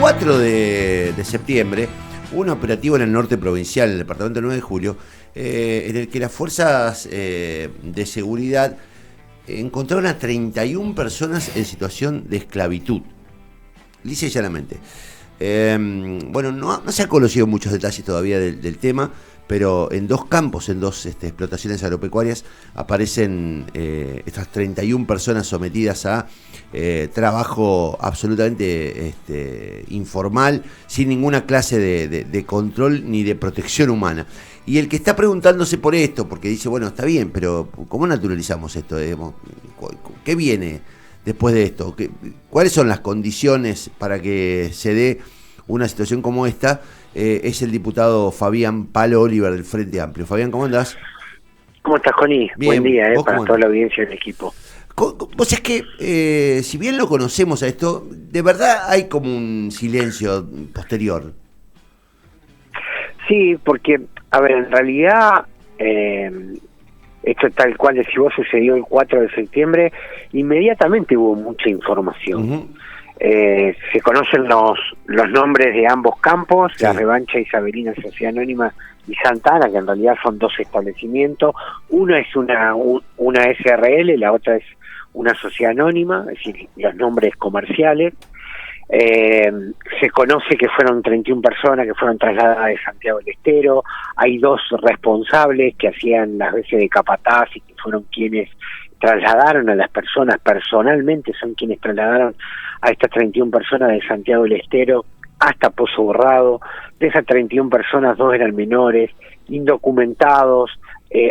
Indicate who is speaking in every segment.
Speaker 1: 4 de septiembre hubo un operativo en el norte provincial, en el departamento 9 de julio, en el que las fuerzas de seguridad encontraron a 31 personas en situación de esclavitud, lisa y llanamente. Bueno, no se han conocido muchos detalles todavía del tema, pero en dos campos, en dos explotaciones agropecuarias, aparecen estas 31 personas sometidas a trabajo absolutamente informal, sin ninguna clase de control ni de protección humana. Y el que está preguntándose por esto, porque dice, bueno, está bien, pero ¿cómo naturalizamos esto? ¿Qué viene después de esto? ¿Cuáles son las condiciones para que se dé una situación como esta? Es el diputado Fabián Palo Oliver del Frente Amplio. Fabián, ¿cómo andás?
Speaker 2: ¿Cómo estás, Connie?
Speaker 1: Bien.
Speaker 2: Buen día para toda la audiencia del equipo.
Speaker 1: Vos es que, si bien lo conocemos a esto, de verdad hay como un silencio posterior.
Speaker 2: Sí, porque, a ver, en realidad, esto tal cual decís vos, sucedió el 4 de septiembre, inmediatamente hubo mucha información.
Speaker 1: Uh-huh.
Speaker 2: Se conocen los nombres de ambos campos,
Speaker 1: sí.
Speaker 2: La Revancha Isabelina Sociedad Anónima y Santa Ana, que en realidad son dos establecimientos. Uno es una SRL, la otra es una sociedad anónima, es decir, los nombres comerciales. Se conoce que fueron 31 personas que fueron trasladadas de Santiago del Estero. Hay dos responsables que hacían las veces de capataz y que fueron quienes trasladaron a las personas, personalmente son quienes trasladaron a estas 31 personas de Santiago del Estero hasta Pozo Borrado. De esas 31 personas, 2 eran menores, indocumentados,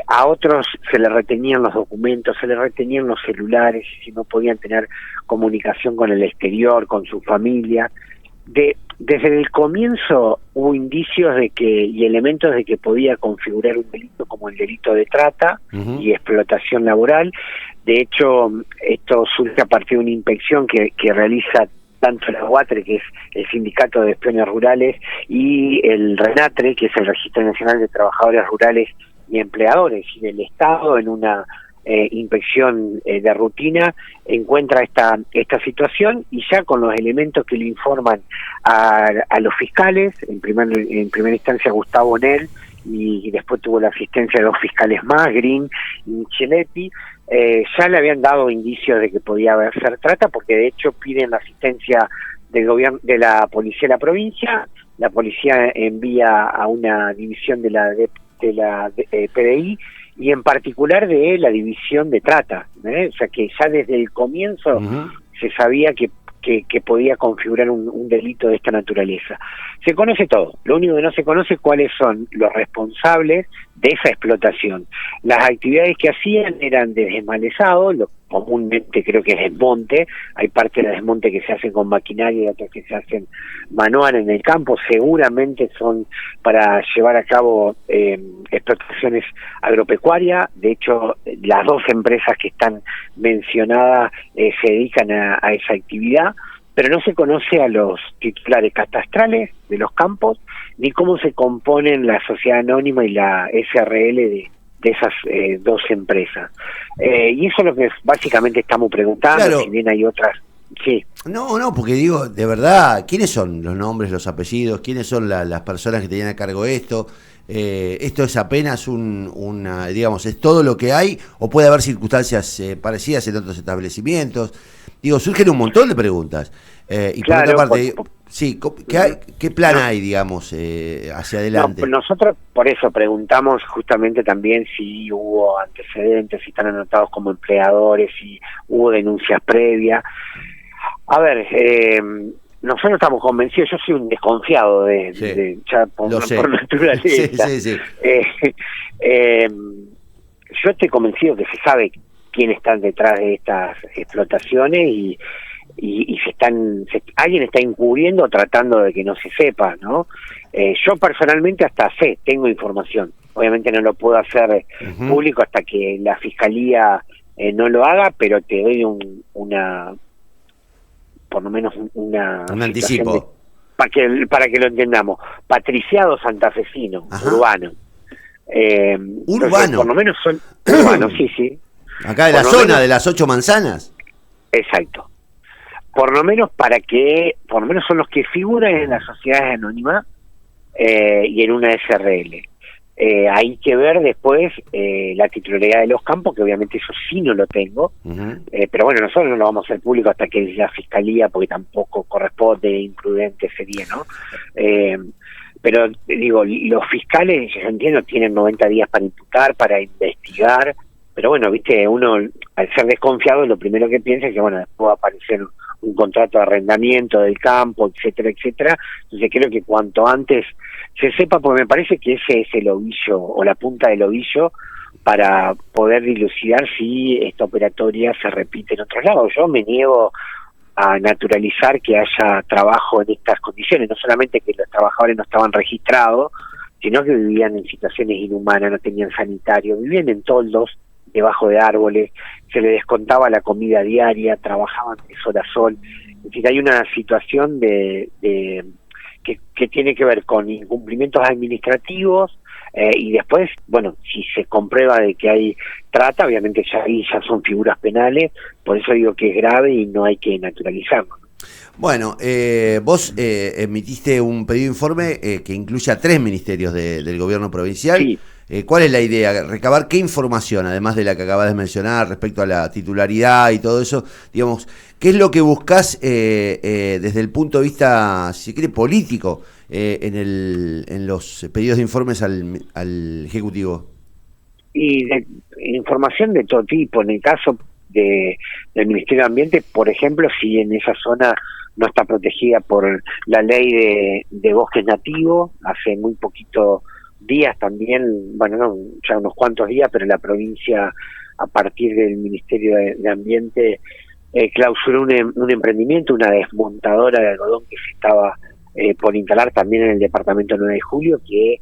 Speaker 2: a otros se les retenían los documentos, se les retenían los celulares, y si no podían tener comunicación con el exterior, con su familia. Desde el comienzo hubo indicios de que y elementos de que podía configurar un delito como el delito de trata uh-huh. y explotación laboral. De hecho, esto surge a partir de una inspección que realiza tanto la UATRE, que es el Sindicato de Peones Rurales, y el RENATRE, que es el Registro Nacional de Trabajadores Rurales y Empleadores, y el Estado, en una inspección de rutina, encuentra esta situación, y ya con los elementos que le informan a los fiscales, en primera instancia Gustavo Nel, y después tuvo la asistencia de 2 fiscales más, Green y Micheletti, ya le habían dado indicios de que podía ser trata, porque de hecho piden la asistencia del gobierno, de la policía de la provincia. La policía envía a una división de la PDI, y en particular de la división de trata, o sea que ya desde el comienzo uh-huh. se sabía que podía configurar un delito de esta naturaleza. Se conoce todo, lo único que no se conoce es cuáles son los responsables de esa explotación. Las actividades que hacían eran de desmalezado, lo comúnmente creo que es desmonte. Hay partes de desmonte que se hacen con maquinaria y otras que se hacen manual en el campo. Seguramente son para llevar a cabo explotaciones agropecuarias. De hecho, las 2 empresas que están mencionadas se dedican a esa actividad, pero no se conoce a los titulares catastrales de los campos, ni cómo se componen la sociedad anónima y la SRL de esas 2 empresas. Y eso es lo que básicamente estamos preguntando, claro. Si bien hay otras. Sí.
Speaker 1: No, porque digo, de verdad, ¿quiénes son los nombres, los apellidos? ¿Quiénes son las personas que tenían a cargo esto? ¿Esto es apenas digamos, es todo lo que hay? ¿O puede haber circunstancias parecidas en otros establecimientos? Digo, surgen un montón de preguntas. Y claro, por otra parte, sí, ¿qué plan hay, digamos, hacia adelante?
Speaker 2: No, nosotros por eso preguntamos justamente también si hubo antecedentes, si están anotados como empleadores, si hubo denuncias previas. A ver, nosotros estamos convencidos, yo soy un desconfiado por naturaleza. Sí. Yo estoy convencido que se sabe quién está detrás de estas explotaciones y alguien está encubriendo, tratando de que no se sepa, ¿no? Yo personalmente hasta tengo información. Obviamente no lo puedo hacer uh-huh. público hasta que la fiscalía no lo haga, pero te doy por lo menos un
Speaker 1: anticipo
Speaker 2: para que lo entendamos. Patriciado santafesino, ajá. Urbano.
Speaker 1: Urbano.
Speaker 2: Por lo menos son urbanos, sí.
Speaker 1: Acá de la zona de las 8 manzanas.
Speaker 2: Exacto. por lo menos por lo menos son los que figuran en las sociedades anónimas y en una SRL. Hay que ver después la titularidad de los campos, que obviamente eso sí no lo tengo, pero bueno, nosotros no lo vamos a hacer público hasta que la Fiscalía, porque tampoco corresponde, imprudente sería, ¿no? Pero digo, los fiscales, yo entiendo, tienen 90 días para imputar, para investigar, pero bueno, viste, uno al ser desconfiado lo primero que piensa es que bueno, después va a aparecer un contrato de arrendamiento del campo, etcétera, etcétera. Entonces creo que cuanto antes se sepa, porque me parece que ese es el ovillo o la punta del ovillo para poder dilucidar si esta operatoria se repite en otros lados. Yo me niego a naturalizar que haya trabajo en estas condiciones, no solamente que los trabajadores no estaban registrados, sino que vivían en situaciones inhumanas, no tenían sanitario, vivían en toldos, debajo de árboles, se les descontaba la comida diaria, trabajaban de sol a sol. Es decir, hay una situación que tiene que ver con incumplimientos administrativos y después, bueno, si se comprueba de que hay trata, obviamente ya ahí ya son figuras penales, por eso digo que es grave y no hay que naturalizarlo.
Speaker 1: Bueno, vos emitiste un pedido de informe que incluye a 3 ministerios del gobierno provincial.
Speaker 2: Sí.
Speaker 1: ¿Cuál es la idea? ¿Recabar qué información, además de la que acabas de mencionar, respecto a la titularidad y todo eso? Digamos, ¿qué es lo que buscás desde el punto de vista, si quiere, político en los pedidos de informes al Ejecutivo?
Speaker 2: Y información de todo tipo. En el caso del Ministerio de Ambiente, por ejemplo, si en esa zona no está protegida por la ley de bosques nativos, hace muy poquito días también, bueno, no, ya unos cuantos días, pero la provincia, a partir del Ministerio de Ambiente, clausuró un emprendimiento, una desmontadora de algodón que se estaba por instalar también en el departamento 9 de Julio, que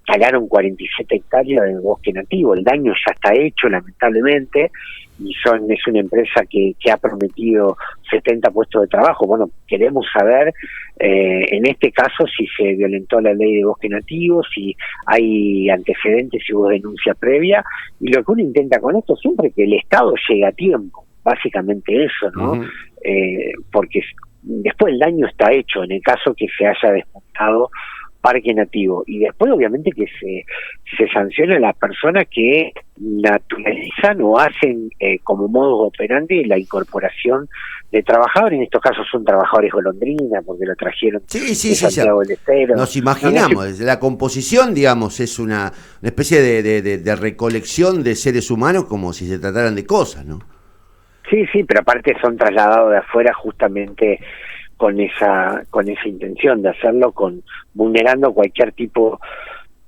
Speaker 2: talaron 47 hectáreas de bosque nativo. El daño ya está hecho, lamentablemente, y es una empresa que ha prometido 70 puestos de trabajo. Bueno, queremos saber en este caso si se violentó la ley de bosque nativo, si hay antecedentes, si hubo denuncia previa, y lo que uno intenta con esto siempre es que el Estado llegue a tiempo, básicamente eso, ¿no? Porque después el daño está hecho en el caso que se haya desmontado parque nativo, y después obviamente que se sancione a las personas que naturalizan o hacen como modus operandi la incorporación de trabajadores. En estos casos son trabajadores golondrina porque lo trajeron de Santiago del Estero.
Speaker 1: Nos imaginamos, la composición, digamos, es una especie de recolección de seres humanos como si se trataran de cosas, ¿no?
Speaker 2: Sí, pero aparte son trasladados de afuera justamente con esa intención de hacerlo, vulnerando cualquier tipo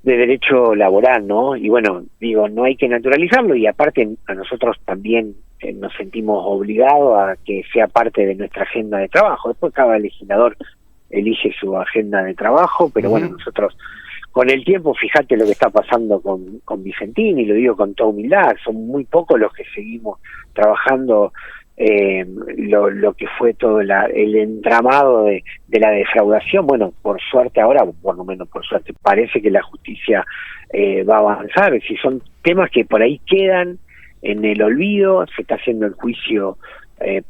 Speaker 2: de derecho laboral, ¿no? Y bueno, digo, no hay que naturalizarlo, y aparte a nosotros también nos sentimos obligados a que sea parte de nuestra agenda de trabajo. Después cada legislador elige su agenda de trabajo, pero bueno, nosotros con el tiempo, fíjate lo que está pasando con Vicentín, y lo digo con toda humildad, son muy pocos los que seguimos trabajando lo que fue todo el entramado de la defraudación. Bueno, por suerte ahora, por lo menos por suerte, parece que la justicia va a avanzar. Si son temas que por ahí quedan en el olvido, se está haciendo el juicio,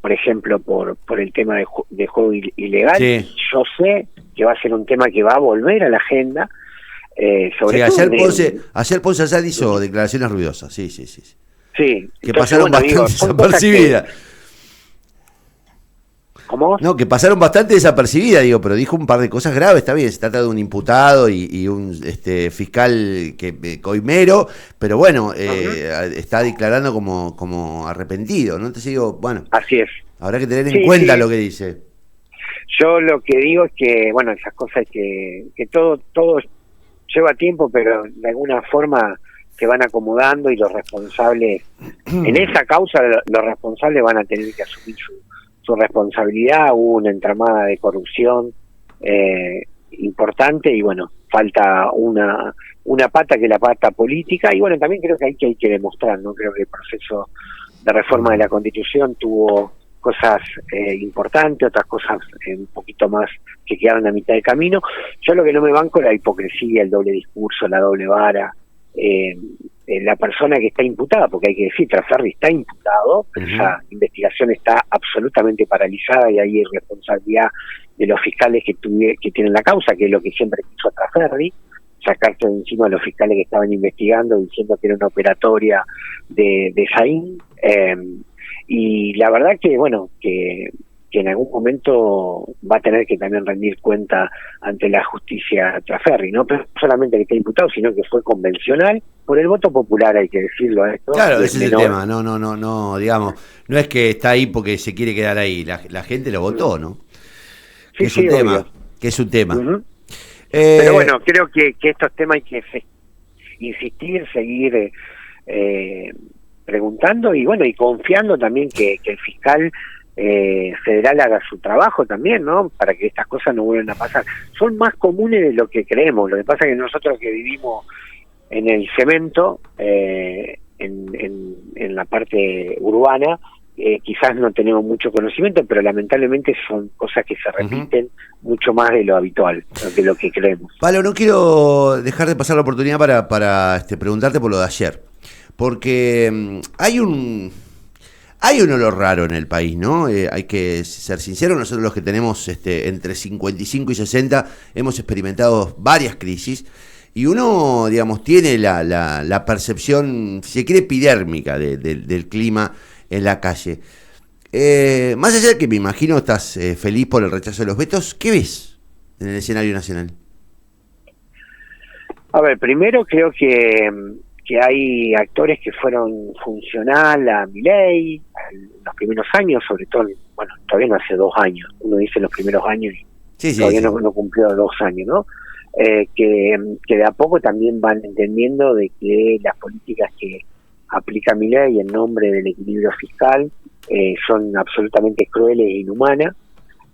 Speaker 2: por ejemplo, por el tema de juego ilegal. Sí. Yo sé que va a ser un tema que va a volver a la agenda. Sobre
Speaker 1: ayer Ponce Asad hizo declaraciones ruidosas, sí.
Speaker 2: Sí,
Speaker 1: que pasaron bastante desapercibidas.
Speaker 2: ¿Cómo?
Speaker 1: No, que pasaron bastante desapercibidas, digo, pero dijo un par de cosas graves, está bien, se trata de un imputado y un fiscal coimero, pero bueno, está declarando como arrepentido, ¿no? Entonces digo, bueno,
Speaker 2: así es.
Speaker 1: Habrá que tener en cuenta lo que dice.
Speaker 2: Yo lo que digo es que, bueno, esas cosas que todo lleva tiempo, pero de alguna forma se van acomodando, y los responsables, en esa causa, los responsables van a tener que asumir su responsabilidad. Hubo una entramada de corrupción importante, y bueno, falta una pata, que es la pata política, y bueno, también creo que hay que demostrar, ¿no? Creo que el proceso de reforma de la Constitución tuvo cosas importantes, otras cosas un poquito más que quedaron a mitad de camino. Yo lo que no me banco es la hipocresía, el doble discurso, la doble vara. la persona que está imputada, porque hay que decir, Traferri está imputado, pero esa investigación está absolutamente paralizada y hay irresponsabilidad de los fiscales que tienen la causa, que es lo que siempre quiso Traferri, sacarse de encima a los fiscales que estaban investigando diciendo que era una operatoria de Saín, y la verdad que, bueno, que en algún momento va a tener que también rendir cuenta ante la justicia Traferri, no solamente que está imputado, sino que fue convencional por el voto popular, hay que decirlo a esto.
Speaker 1: Claro, ese es el tema, no, digamos, no es que está ahí porque se quiere quedar ahí, la gente lo votó, ¿no?
Speaker 2: Sí,
Speaker 1: es un tema, que es un tema.
Speaker 2: Pero bueno, creo que estos temas hay que insistir, seguir preguntando y bueno, y confiando también que el fiscal federal haga su trabajo también, ¿no? Para que estas cosas no vuelvan a pasar. Son más comunes de lo que creemos. Lo que pasa es que nosotros que vivimos en el cemento, en la parte urbana, quizás no tenemos mucho conocimiento, pero lamentablemente son cosas que se repiten mucho más de lo habitual, de lo que creemos.
Speaker 1: Pablo, no quiero dejar de pasar la oportunidad para preguntarte por lo de ayer, porque hay un olor raro en el país, ¿no? Hay que ser sinceros, nosotros los que tenemos entre 55 y 60 hemos experimentado varias crisis y uno, digamos, tiene la percepción, si se quiere, epidérmica del clima en la calle. Más allá de que me imagino estás feliz por el rechazo de los vetos, ¿qué ves en el escenario nacional?
Speaker 2: A ver, primero creo que hay actores que fueron funcional a Milei en los primeros años, sobre todo, bueno, todavía no hace 2 años, uno dice los primeros años y todavía no cumplió 2 años, ¿no? Que de a poco también van entendiendo de que las políticas que aplica Milei en nombre del equilibrio fiscal son absolutamente crueles e inhumanas.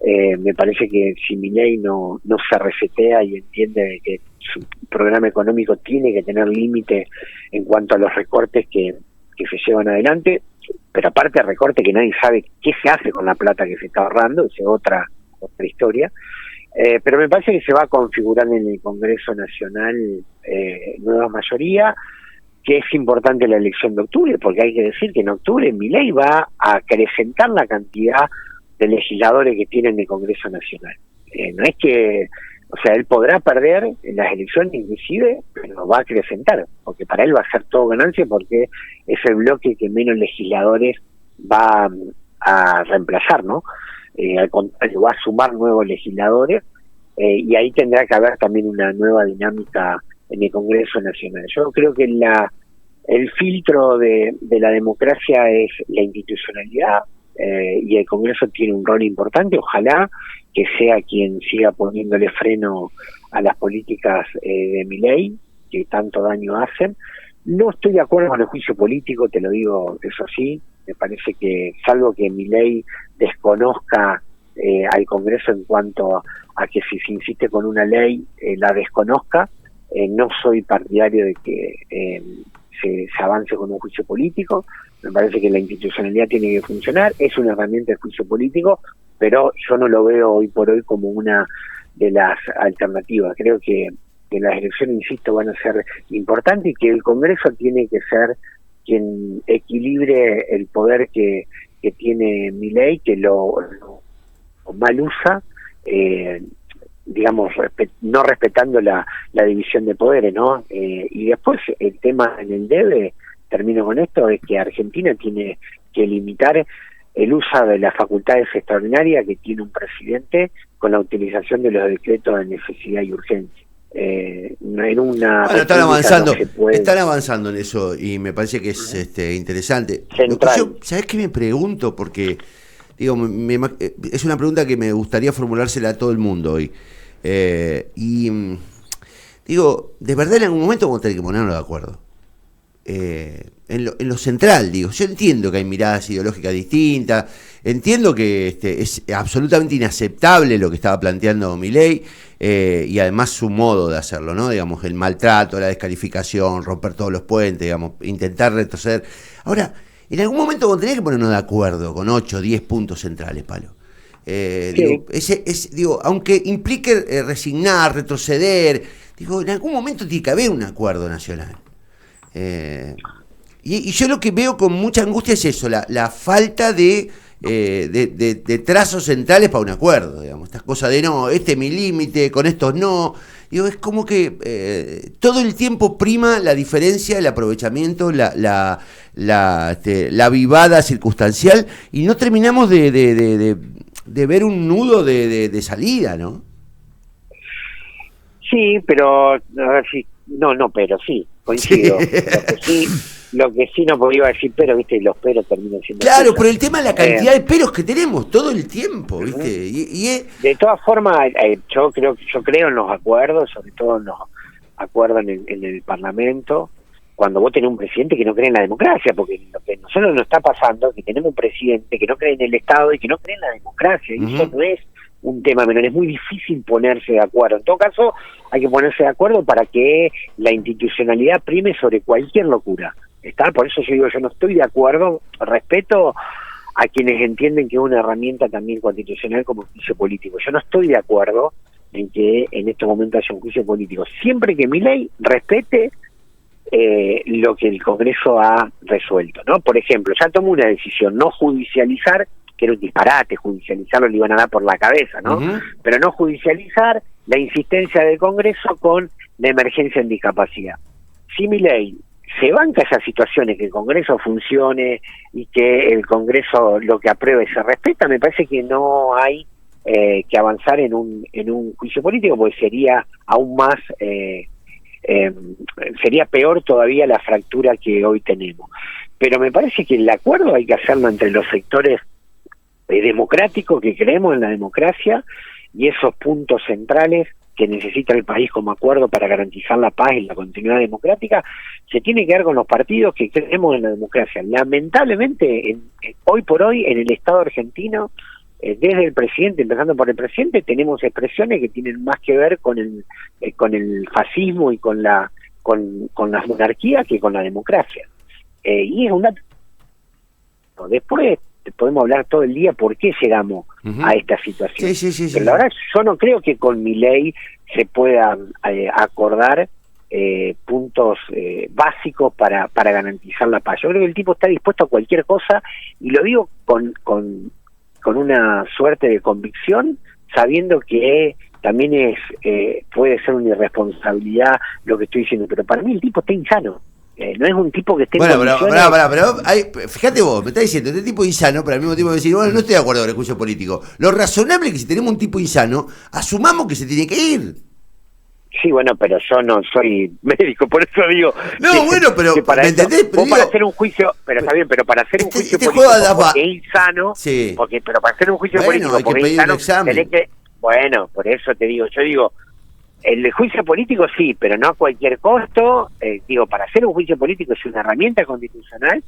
Speaker 2: Me parece que si Milei no se resetea y entiende que su programa económico tiene que tener límites en cuanto a los recortes que se llevan adelante, pero aparte de recortes que nadie sabe qué se hace con la plata que se está ahorrando, esa es otra historia. Pero me parece que se va a configurar en el Congreso Nacional nueva mayoría, que es importante la elección de octubre, porque hay que decir que en octubre Milei va a acrecentar la cantidad de legisladores que tiene en el Congreso Nacional. No es que, o sea, él podrá perder en las elecciones inclusive, pero va a acrecentar, porque para él va a ser todo ganancia, porque es el bloque que menos legisladores va a reemplazar, ¿no? Al contrario, va a sumar nuevos legisladores, y ahí tendrá que haber también una nueva dinámica en el Congreso Nacional. Yo creo que el filtro de la democracia es la institucionalidad, y el Congreso tiene un rol importante. Ojalá que sea quien siga poniéndole freno a las políticas de Milei, que tanto daño hacen. No estoy de acuerdo con el juicio político, te lo digo, eso sí. Me parece que, salvo que Milei desconozca al Congreso en cuanto a que si se insiste con una ley la desconozca, no soy partidario de que se avance con un juicio político. Me parece que la institucionalidad tiene que funcionar, es una herramienta de juicio político, pero yo no lo veo hoy por hoy como una de las alternativas. Creo que las elecciones, insisto, van a ser importantes y que el Congreso tiene que ser quien equilibre el poder que tiene Milei, que lo mal usa, digamos, no respetando la división de poderes, ¿no? Y después el tema en el debe, termino con esto, es que Argentina tiene que limitar el uso de las facultades extraordinarias que tiene un presidente con la utilización de los decretos de necesidad y urgencia.
Speaker 1: Están avanzando en eso y me parece que es interesante. ¿Sabés qué me pregunto? Porque digo, es una pregunta que me gustaría formulársela a todo el mundo hoy. Digo, de verdad en algún momento vamos a tener que ponernos de acuerdo. En lo central, digo, yo entiendo que hay miradas ideológicas distintas, entiendo que es absolutamente inaceptable lo que estaba planteando Milei, y además su modo de hacerlo, ¿no? Digamos, el maltrato, la descalificación, romper todos los puentes, digamos, intentar retroceder. Ahora, en algún momento vamos a tener que ponernos de acuerdo con 8 o 10 puntos centrales, Palo. Digo, aunque implique resignar, retroceder, digo, en algún momento tiene que haber un acuerdo nacional. Y yo lo que veo con mucha angustia es eso, la falta de trazos centrales para un acuerdo, digamos, estas cosas de no, este es mi límite, con estos no. Digo, es como que todo el tiempo prima la diferencia, el aprovechamiento, la vivada circunstancial, y no terminamos de ver un nudo de salida, ¿no?
Speaker 2: Sí, pero, a ver si, pero sí, coincido. Sí. Lo que sí no podía decir, pero, viste, los peros terminan siendo...
Speaker 1: Claro, cosas. Por el tema de la cantidad de peros que tenemos todo el tiempo, viste.
Speaker 2: De todas formas, yo creo en los acuerdos, sobre todo en los acuerdos en el Parlamento, cuando vos tenés un presidente que no cree en la democracia, porque lo que a nosotros nos está pasando es que tenemos un presidente que no cree en el Estado y que no cree en la democracia, y eso no es un tema menor, es muy difícil ponerse de acuerdo. En todo caso, hay que ponerse de acuerdo para que la institucionalidad prime sobre cualquier locura. Por eso yo digo, yo no estoy de acuerdo, respeto a quienes entienden que es una herramienta también constitucional como juicio político. Yo no estoy de acuerdo en que en estos momentos haya un juicio político, siempre que mi ley respete lo que el Congreso ha resuelto, ¿no? Por ejemplo, ya tomó una decisión, no judicializar, que era un disparate, judicializarlo le iban a dar por la cabeza, ¿no? Pero no judicializar la insistencia del Congreso con la emergencia en discapacidad. Si mi ley se banca esas situaciones, que el Congreso funcione y que el Congreso lo que apruebe se respeta, me parece que no hay que avanzar en un juicio político, porque sería aún más, sería peor todavía la fractura que hoy tenemos. Pero me parece que el acuerdo hay que hacerlo entre los sectores democráticos que creemos en la democracia y esos puntos centrales que necesita el país como acuerdo para garantizar la paz y la continuidad democrática, se tiene que dar con los partidos que creemos en la democracia. Lamentablemente, hoy por hoy, en el Estado argentino, desde el presidente, empezando por el presidente, tenemos expresiones que tienen más que ver con el fascismo y con las monarquías que con la democracia. Y es una... Después podemos hablar todo el día por qué llegamos a esta situación. Sí. Pero la verdad, yo no creo que con mi ley se puedan acordar puntos básicos para garantizar la paz. Yo creo que el tipo está dispuesto a cualquier cosa, y lo digo con una suerte de convicción, sabiendo que también puede ser una irresponsabilidad lo que estoy diciendo, pero para mí el tipo está insano. No es un tipo que esté en condiciones...
Speaker 1: pero fíjate vos, me estás diciendo, este tipo insano, pero al mismo tiempo decir, bueno, no estoy de acuerdo con el juicio político. Lo razonable es que si tenemos un tipo insano, asumamos que se tiene que ir.
Speaker 2: Sí, bueno, pero yo no soy médico, por eso digo...
Speaker 1: No, bueno, pero
Speaker 2: ¿me entendés? Para hacer un juicio... Pero está bien, pero para hacer un juicio político porque es insano... Sí. Pero para hacer un juicio político porque es insano... Tenés que, bueno, por eso te digo, yo digo... El juicio político sí, pero no a cualquier costo. Para hacer un juicio político es una herramienta constitucional,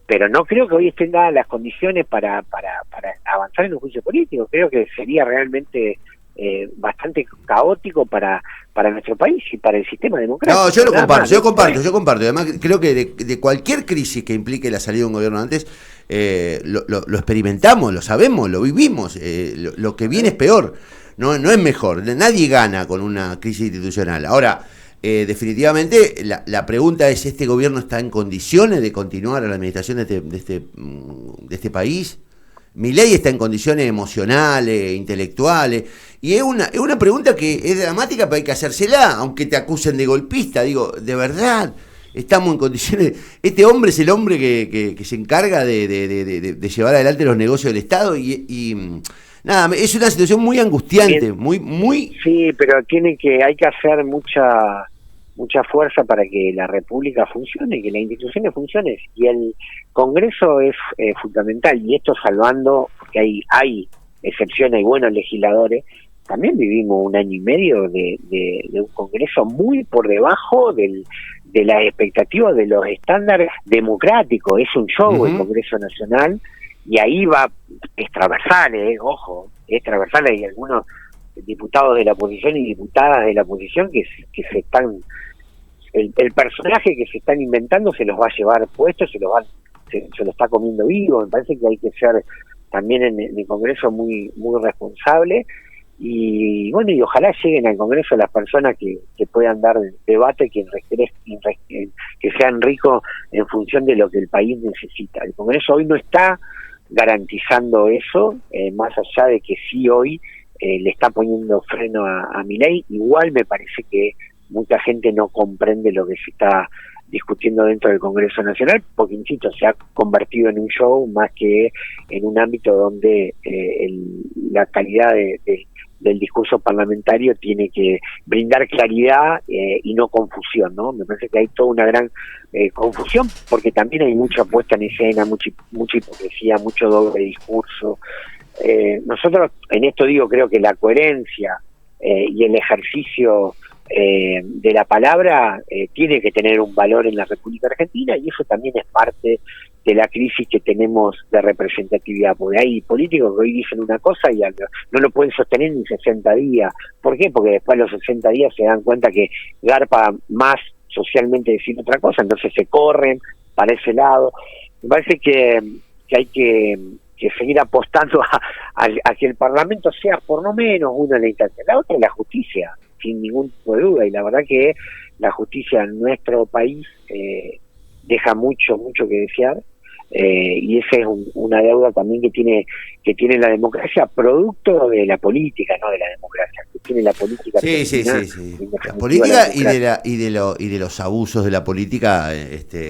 Speaker 2: pero no creo que hoy estén dadas las condiciones para avanzar en un juicio político. Creo que sería realmente bastante caótico para nuestro país y para el sistema democrático.
Speaker 1: No, yo comparto. Además, creo que de cualquier crisis que implique la salida de un gobierno antes, lo experimentamos, lo sabemos, lo vivimos. Lo que viene es peor. No es mejor, nadie gana con una crisis institucional. Ahora, definitivamente, la pregunta es, ¿este gobierno está en condiciones de continuar a la administración de este país? Milei está en condiciones emocionales, intelectuales, y es una pregunta que es dramática, pero hay que hacérsela, aunque te acusen de golpista. Digo, ¿de verdad estamos en condiciones? Este hombre es el hombre que se encarga de llevar adelante los negocios del Estado y nada, es una situación muy angustiante, muy...
Speaker 2: Sí, pero hay que hacer mucha fuerza para que la República funcione, que las instituciones funcionen, y el Congreso es fundamental, y esto salvando, porque hay excepciones, hay buenos legisladores. También vivimos un año y medio de un Congreso muy por debajo de las expectativas de los estándares democráticos. Es un show el Congreso Nacional, y ahí es transversal, ojo, es transversal. Hay algunos diputados de la oposición y diputadas de la oposición que se están, el personaje que se están inventando se los va a llevar puestos, se lo está comiendo vivo. Me parece que hay que ser también en el Congreso muy responsable, y bueno, y ojalá lleguen al Congreso las personas que puedan dar debate, que sean ricos en función de lo que el país necesita. El Congreso hoy no está garantizando eso, más allá de que sí hoy le está poniendo freno a Milei. Igual me parece que mucha gente no comprende lo que se está discutiendo dentro del Congreso Nacional, porque insisto, se ha convertido en un show más que en un ámbito donde la calidad del discurso parlamentario tiene que brindar claridad y no confusión, ¿no? Me parece que hay toda una gran confusión, porque también hay mucha puesta en escena, mucha hipocresía, mucho doble discurso. Nosotros en esto creo que la coherencia y el ejercicio de la palabra tiene que tener un valor en la República Argentina, y eso también es parte de la crisis que tenemos de representatividad, porque hay políticos que hoy dicen una cosa y no lo pueden sostener ni 60 días. ¿Por qué? Porque después de los 60 días se dan cuenta que garpa más socialmente decir otra cosa, entonces se corren para ese lado. Me parece que hay que seguir apostando a que el Parlamento sea por lo menos una de las instancias. La otra es la justicia, sin ningún tipo de duda, y la verdad que la justicia en nuestro país deja mucho que desear, y esa es una deuda también que tiene la democracia, producto de la política, no de la democracia, que tiene la política.
Speaker 1: Sí. La política y de los abusos de la política,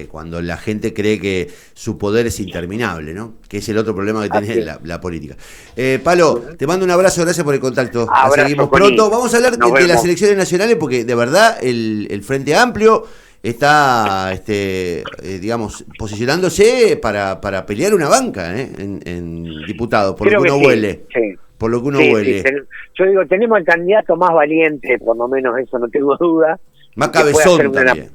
Speaker 1: cuando la gente cree que su poder es interminable, ¿no? Que es el otro problema que tiene la política. Palo, te mando un abrazo, gracias por el contacto.
Speaker 2: Abrazo,
Speaker 1: seguimos pronto. Vamos a hablar de las elecciones nacionales, porque de verdad el Frente Amplio está, digamos, posicionándose para pelear una banca en diputados, por lo que uno huele.
Speaker 2: Sí.
Speaker 1: Por lo que uno huele.
Speaker 2: Sí. Yo tenemos el candidato más valiente, por lo menos eso no tengo duda.
Speaker 1: Más cabezón también.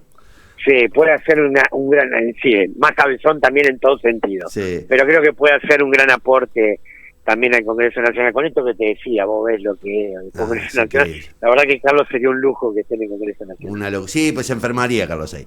Speaker 2: Sí, puede hacer un gran... Sí, más cabezón también en todo sentido.
Speaker 1: Sí.
Speaker 2: Pero creo que puede hacer un gran aporte también al Congreso Nacional. Con esto que te decía, vos ves lo que es el Congreso Nacional. La verdad que Carlos sería un lujo que esté en el Congreso Nacional.
Speaker 1: Sí, pues se enfermaría Carlos ahí.